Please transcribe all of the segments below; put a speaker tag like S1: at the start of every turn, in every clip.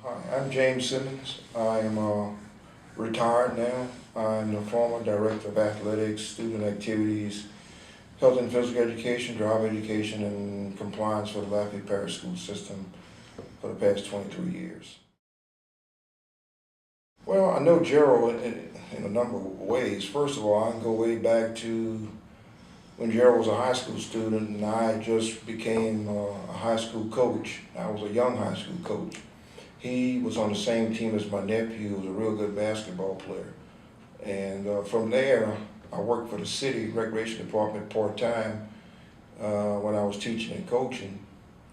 S1: Hi, I'm James Simmons. I am retired now. I'm the former Director of Athletics, Student Activities, Health and Physical Education, Driver Education, and Compliance for the Lafayette Parish School System for the past 23 years. Well, I know Gerald in a number of ways. First of all, I can go way back to when Gerald was a high school student and I just became a high school coach. I was a young high school coach. He was on the same team as my nephew, who was a real good basketball player. And from there, I worked for the city recreation department part-time when I was teaching and coaching.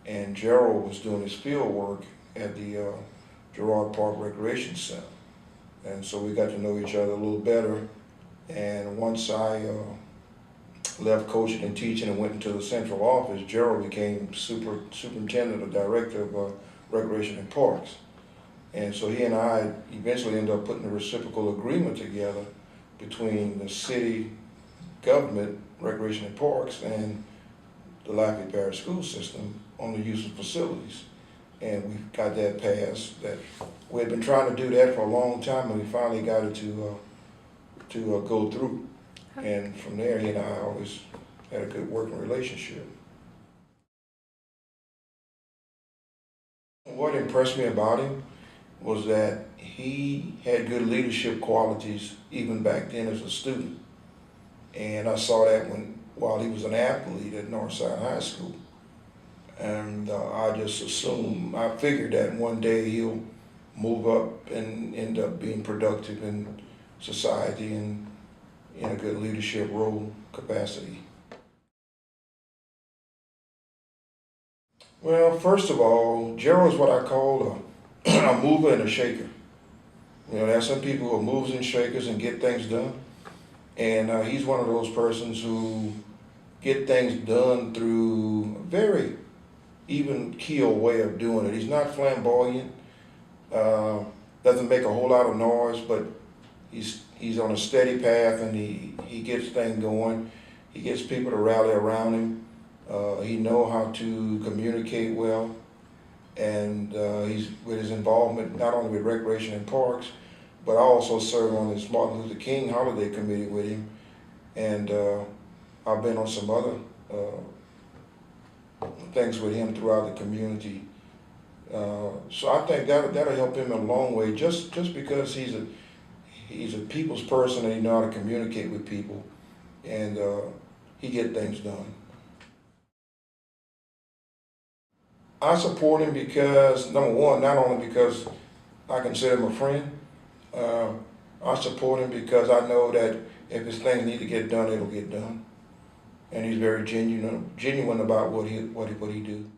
S1: And Gerald was doing his field work at the Girard Park Recreation Center. And so we got to know each other a little better. And once I left coaching and teaching and went into the central office, Gerald became superintendent or director of recreation and parks. And so he and I eventually ended up putting a reciprocal agreement together between the city government, recreation and parks, and the Lafayette Parish school system on the use of facilities. And we got that passed. That we had been trying to do that for a long time, and we finally got it to go through. And from there, he and I always had a good working relationship. What impressed me about him was that he had good leadership qualities even back then as a student. And I saw that while he was an athlete at Northside High School. And I just I figured that one day he'll move up and end up being productive in society and in a good leadership role capacity. Well, first of all, Gerald's what I call a mover and a shaker. You know, there's some people who are movers and shakers and get things done. And he's one of those persons who get things done through a very even keel way of doing it. He's not flamboyant, doesn't make a whole lot of noise, but he's on a steady path and he gets things going. He gets people to rally around him. He knows how to communicate well. And he's with his involvement not only with recreation and parks, but I also serve on this Martin Luther King Holiday Committee with him, and I've been on some other things with him throughout the community. So I think that'll help him a long way, just because he's a people's person and he knows how to communicate with people, and he get things done. I support him because, number one, not only because I consider him a friend, I support him because I know that if his things need to get done, it'll get done. And he's very genuine about what he do.